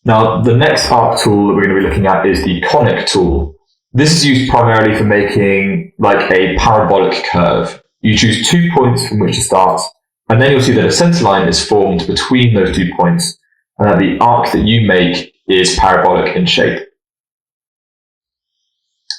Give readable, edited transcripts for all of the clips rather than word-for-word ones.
Now, the next arc tool that we're going to be looking at is the conic tool. This is used primarily for making like a parabolic curve. You choose 2 points from which to start, and then you'll see that a center line is formed between those 2 points, and that the arc that you make is parabolic in shape.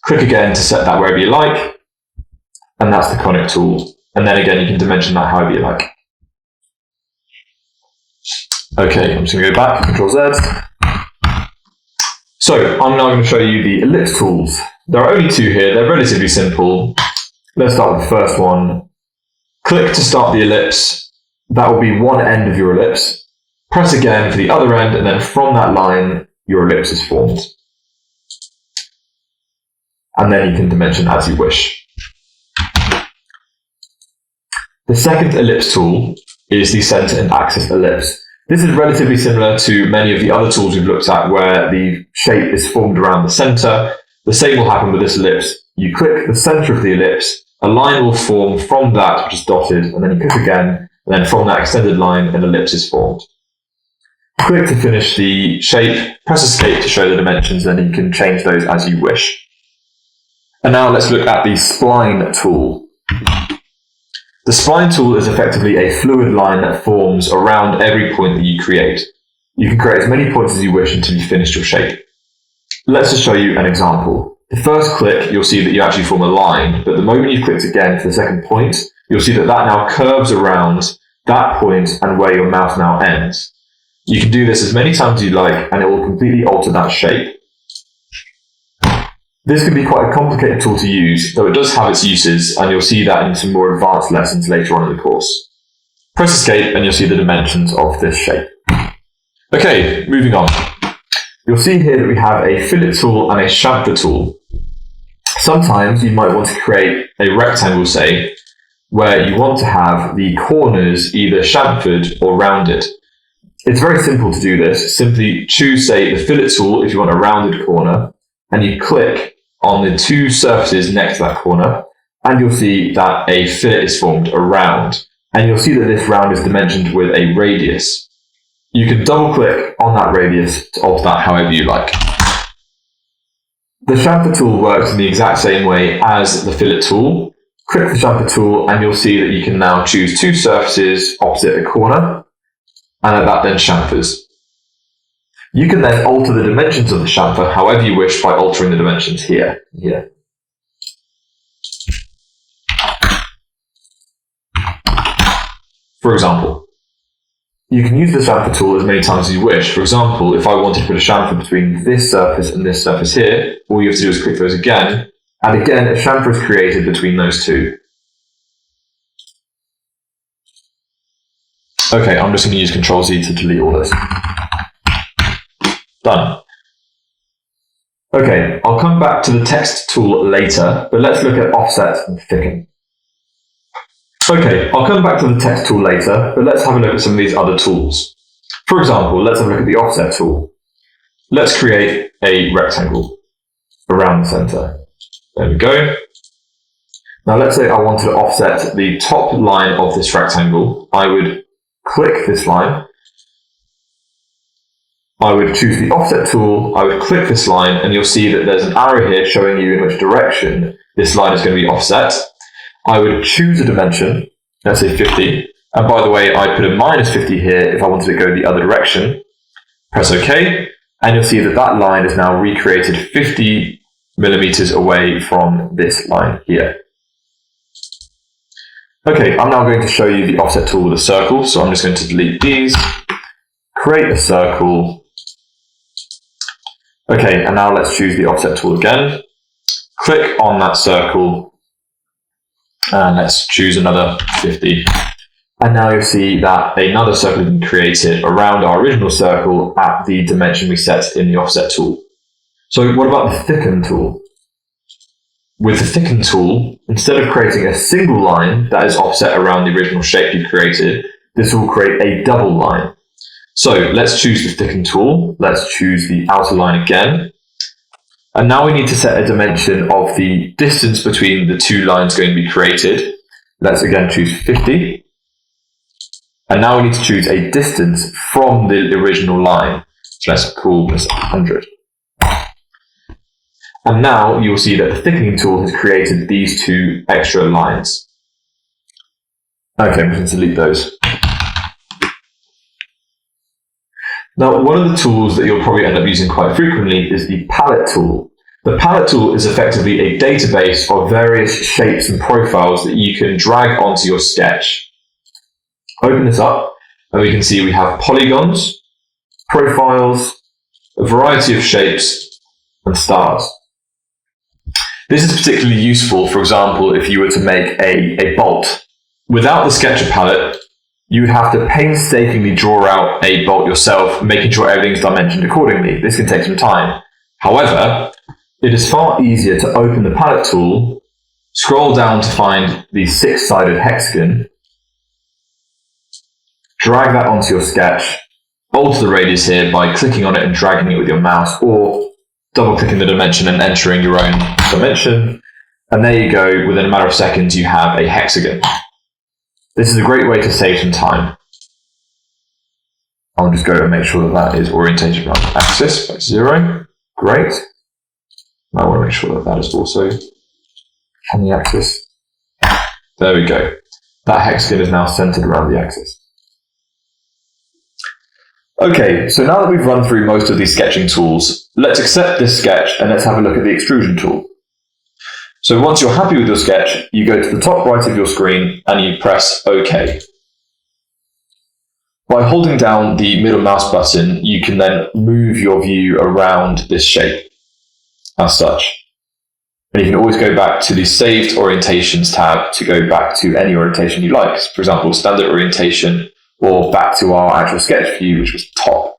Click again to set that wherever you like, and that's the conic tool. And then again, you can dimension that however you like. Okay, I'm just going to go back, Control Z. So I'm now going to show you the ellipse tools. There are only 2 here. They're relatively simple. Let's start with the first one. Click to start the ellipse. That will be one end of your ellipse. Press again for the other end, and then from that line, your ellipse is formed. And then you can dimension as you wish. The second ellipse tool is the center and axis ellipse. This is relatively similar to many of the other tools we've looked at where the shape is formed around the center. The same will happen with this ellipse. You click the center of the ellipse, a line will form from that which is dotted, and then you click again, and then from that extended line, an ellipse is formed. Click to finish the shape, press escape to show the dimensions, and you can change those as you wish. And now let's look at the spline tool. The spline tool is effectively a fluid line that forms around every point that you create. You can create as many points as you wish until you finish your shape. Let's just show you an example. The first click, you'll see that you actually form a line, but the moment you've clicked again for the second point, you'll see that that now curves around that point and where your mouse now ends. You can do this as many times as you like, and it will completely alter that shape. This can be quite a complicated tool to use, though it does have its uses, and you'll see that in some more advanced lessons later on in the course. Press escape and you'll see the dimensions of this shape. Okay, moving on. You'll see here that we have a fillet tool and a chamfer tool. Sometimes you might want to create a rectangle, say, where you want to have the corners either chamfered or rounded. It's very simple to do this. Simply choose, say, the fillet tool if you want a rounded corner, and you click on the 2 surfaces next to that corner, and you'll see that a fillet is formed around. And you'll see that this round is dimensioned with a radius. You can double click on that radius to alter that however you like. The chamfer tool works in the exact same way as the fillet tool. Click the chamfer tool and you'll see that you can now choose 2 surfaces opposite a corner, and that then chamfers. You can then alter the dimensions of the chamfer however you wish by altering the dimensions here. For example, you can use the chamfer tool as many times as you wish. For example, if I wanted to put a chamfer between this surface and this surface here, all you have to do is click those again, and again a chamfer is created between those 2. Okay, I'm just going to use Ctrl Z to delete all this. Done. Okay, I'll come back to the text tool later, but let's look at offset and thicken. Okay, I'll come back to the text tool later, but let's have a look at some of these other tools. For example, let's have a look at the offset tool. Let's create a rectangle around the center. There we go. Now let's say I wanted to offset the top line of this rectangle. I would click this line. I would choose the offset tool, I would click this line, and you'll see that there's an arrow here showing you in which direction this line is going to be offset. I would choose a dimension, let's say 50, and by the way, I'd put a -50 here if I wanted to go the other direction. Press OK, and you'll see that that line is now recreated 50 millimeters away from this line here. Okay, I'm now going to show you the offset tool with a circle, so I'm just going to delete these, create a circle. Okay, and now let's choose the offset tool again. Click on that circle, and let's choose another 50. And now you'll see that another circle has been created around our original circle at the dimension we set in the offset tool. So what about the thicken tool? With the thicken tool, instead of creating a single line that is offset around the original shape you created, this will create a double line. So let's choose the thicken tool, let's choose the outer line again, and now we need to set a dimension of the distance between the 2 lines going to be created. Let's again choose 50, and now we need to choose a distance from the original line. So let's call this 100. And now you'll see that the thickening tool has created these two extra lines. Okay, I'm going to delete those. Now, one of the tools that you'll probably end up using quite frequently is the palette tool. The palette tool is effectively a database of various shapes and profiles that you can drag onto your sketch. Open this up, and we can see we have polygons, profiles, a variety of shapes, and stars. This is particularly useful, for example, if you were to make a bolt. Without the Sketcher palette, you would have to painstakingly draw out a bolt yourself, making sure everything's dimensioned accordingly. This can take some time. However, it is far easier to open the palette tool, scroll down to find the 6-sided hexagon, drag that onto your sketch, alter the radius here by clicking on it and dragging it with your mouse, or double-clicking the dimension and entering your own dimension. And there you go, within a matter of seconds you have a hexagon. This is a great way to save some time. I'll just go and make sure that is orientated around the axis by 0. Great. I want to make sure that is also on the axis. There we go. That hexagon is now centered around the axis. Okay, so now that we've run through most of these sketching tools, let's accept this sketch and let's have a look at the extrusion tool. So once you're happy with your sketch, you go to the top right of your screen and you press OK. By holding down the middle mouse button, you can then move your view around this shape as such. And you can always go back to the Saved Orientations tab to go back to any orientation you like. For example, standard orientation, or back to our actual sketch view, which was top.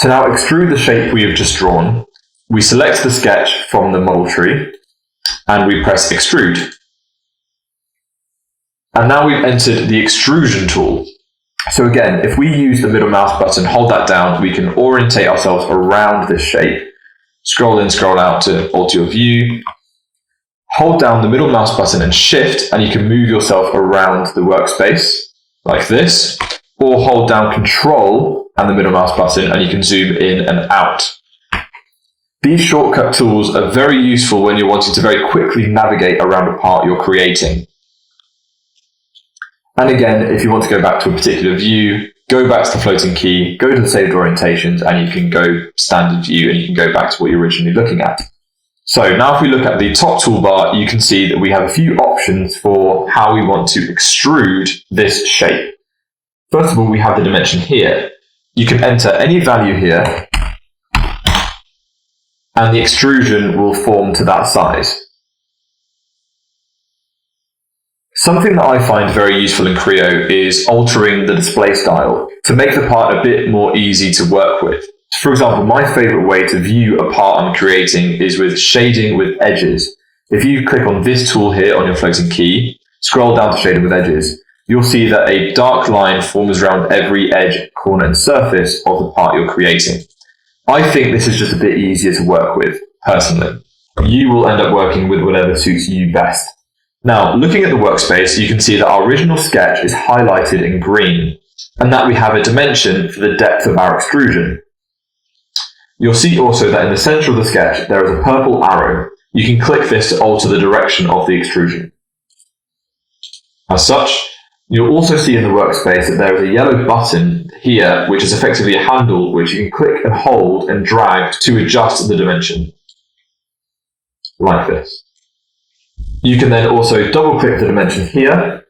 To now extrude the shape we have just drawn, we select the sketch from the model tree and we press Extrude. And now we've entered the extrusion tool. So again, if we use the middle mouse button, hold that down, we can orientate ourselves around this shape. Scroll in, scroll out to alter your view. Hold down the middle mouse button and shift, and you can move yourself around the workspace like this, or hold down Control and the middle mouse button and you can zoom in and out. These shortcut tools are very useful when you're wanting to very quickly navigate around a part you're creating. And again, if you want to go back to a particular view, go back to the floating key, go to the saved orientations, and you can go standard view and you can go back to what you're originally looking at. So now if we look at the top toolbar, you can see that we have a few options for how we want to extrude this shape. First of all, we have the dimension here. You can enter any value here, and the extrusion will form to that size. Something that I find very useful in CREO is altering the display style to make the part a bit more easy to work with. For example, my favorite way to view a part I'm creating is with shading with edges. If you click on this tool here on your floating key, scroll down to shading with edges, you'll see that a dark line forms around every edge, corner and surface of the part you're creating. I think this is just a bit easier to work with, personally. You will end up working with whatever suits you best. Now, looking at the workspace, you can see that our original sketch is highlighted in green, and that we have a dimension for the depth of our extrusion. You'll see also that in the center of the sketch, there is a purple arrow. You can click this to alter the direction of the extrusion. As such, you'll also see in the workspace that there is a yellow button here, which is effectively a handle which you can click and hold and drag to adjust the dimension, like this. You can then also double click the dimension here,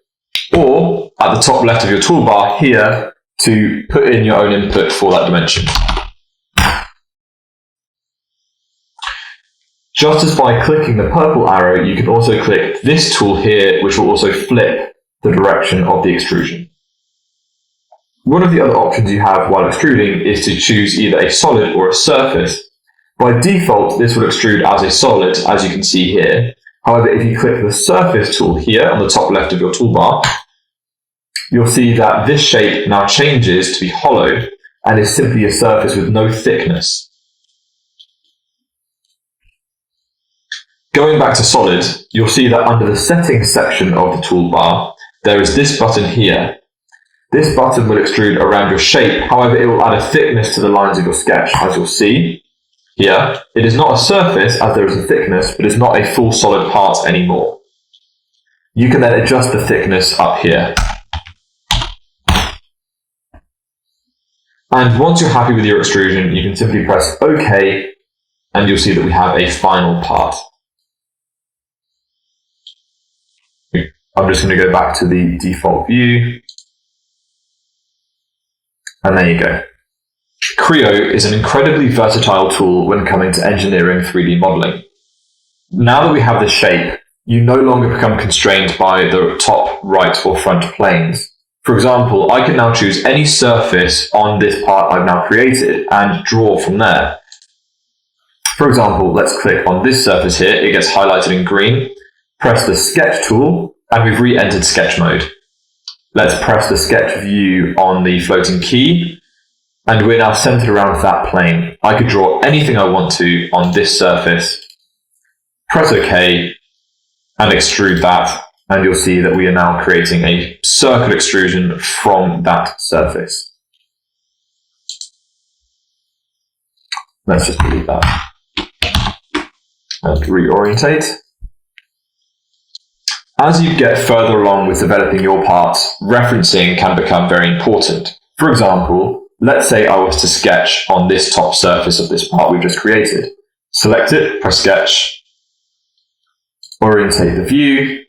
or at the top left of your toolbar here to put in your own input for that dimension. Just as by clicking the purple arrow, you can also click this tool here, which will also flip the direction of the extrusion. One of the other options you have while extruding is to choose either a solid or a surface. By default, this will extrude as a solid, as you can see here. However, if you click the surface tool here on the top left of your toolbar, you'll see that this shape now changes to be hollow and is simply a surface with no thickness. Going back to solid, you'll see that under the settings section of the toolbar, there is this button here. This button will extrude around your shape, however it will add a thickness to the lines of your sketch, as you'll see here. It is not a surface as there is a thickness, but it's not a full solid part anymore. You can then adjust the thickness up here. And once you're happy with your extrusion, you can simply press OK, and you'll see that we have a final part. I'm just going to go back to the default view. And there you go. CREO is an incredibly versatile tool when coming to engineering 3D modeling. Now that we have this shape, you no longer become constrained by the top, right, or front planes. For example, I can now choose any surface on this part I've now created and draw from there. For example, let's click on this surface here. It gets highlighted in green. Press the sketch tool, and we've re-entered sketch mode. Let's press the sketch view on the floating key, and we're now centered around that plane. I could draw anything I want to on this surface, press OK, and extrude that, and you'll see that we are now creating a circle extrusion from that surface. Let's just delete that and reorientate. As you get further along with developing your parts, referencing can become very important. For example, let's say I was to sketch on this top surface of this part we've just created. Select it, press sketch, orientate the view.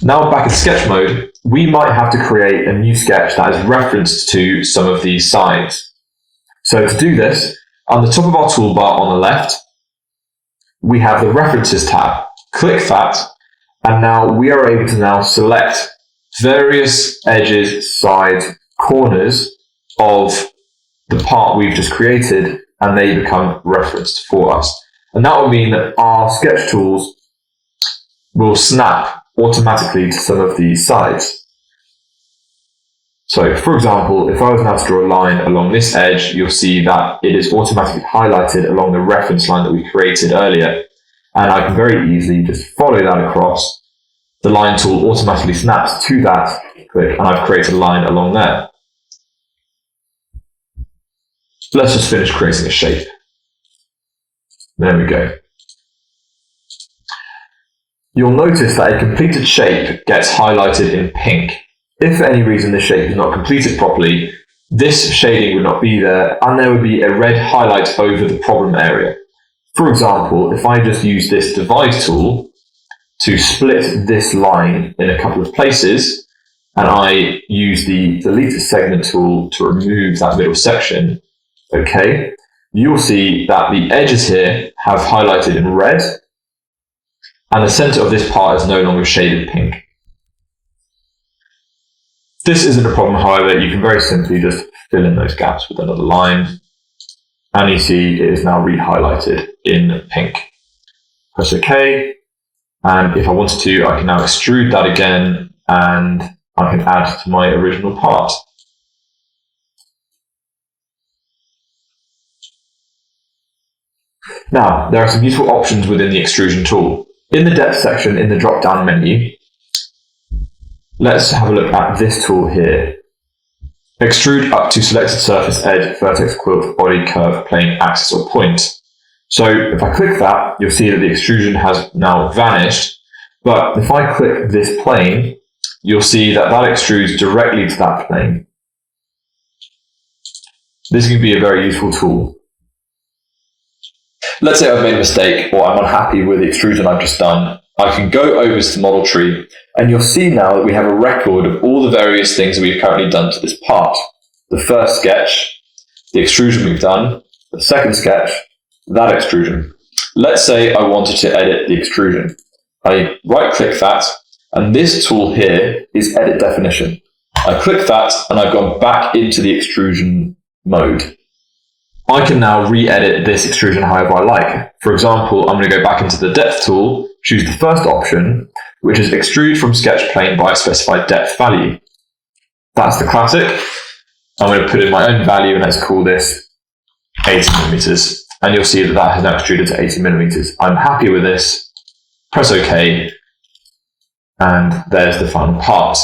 Now back in sketch mode, we might have to create a new sketch that is referenced to some of these sides. So to do this, on the top of our toolbar on the left, we have the References tab. Click that, and now we are able to now select various edges, sides, corners of the part we've just created, and they become referenced for us. And that will mean that our sketch tools will snap automatically to some of these sides. So, for example, if I was now to draw a line along this edge, you'll see that it is automatically highlighted along the reference line that we created earlier. And I can very easily just follow that across. The line tool automatically snaps to that, click, and I've created a line along there. Let's just finish creating a shape. There we go. You'll notice that a completed shape gets highlighted in pink. If for any reason the shape is not completed properly, this shading would not be there, and there would be a red highlight over the problem area. For example, if I just use this divide tool to split this line in a couple of places, and I use the delete segment tool to remove that middle section, okay, you'll see that the edges here have highlighted in red, and the center of this part is no longer shaded pink. This isn't a problem, however. You can very simply just fill in those gaps with another line, and you see it is now re-highlighted in pink. Press OK, and if I wanted to, I can now extrude that again, and I can add to my original part. Now, there are some useful options within the extrusion tool. In the depth section, in the drop-down menu, let's have a look at this tool here. Extrude up to selected surface, edge, vertex, quilt, body, curve, plane, axis, or point. So if I click that, you'll see that the extrusion has now vanished. But if I click this plane, you'll see that that extrudes directly to that plane. This can be a very useful tool. Let's say I've made a mistake, or I'm unhappy with the extrusion I've just done. I can go over to the model tree, and you'll see now that we have a record of all the various things that we've currently done to this part. The first sketch, the extrusion we've done, the second sketch, that extrusion. Let's say I wanted to edit the extrusion. I right-click that, and this tool here is Edit Definition. I click that, and I've gone back into the extrusion mode. I can now re-edit this extrusion however I like. For example, I'm going to go back into the depth tool, choose the first option, which is extrude from sketch plane by a specified depth value. That's the classic. I'm going to put in my own value, and let's call this 80 millimeters. And you'll see that that has now extruded to 80 millimeters. I'm happy with this. Press OK. And there's the final part.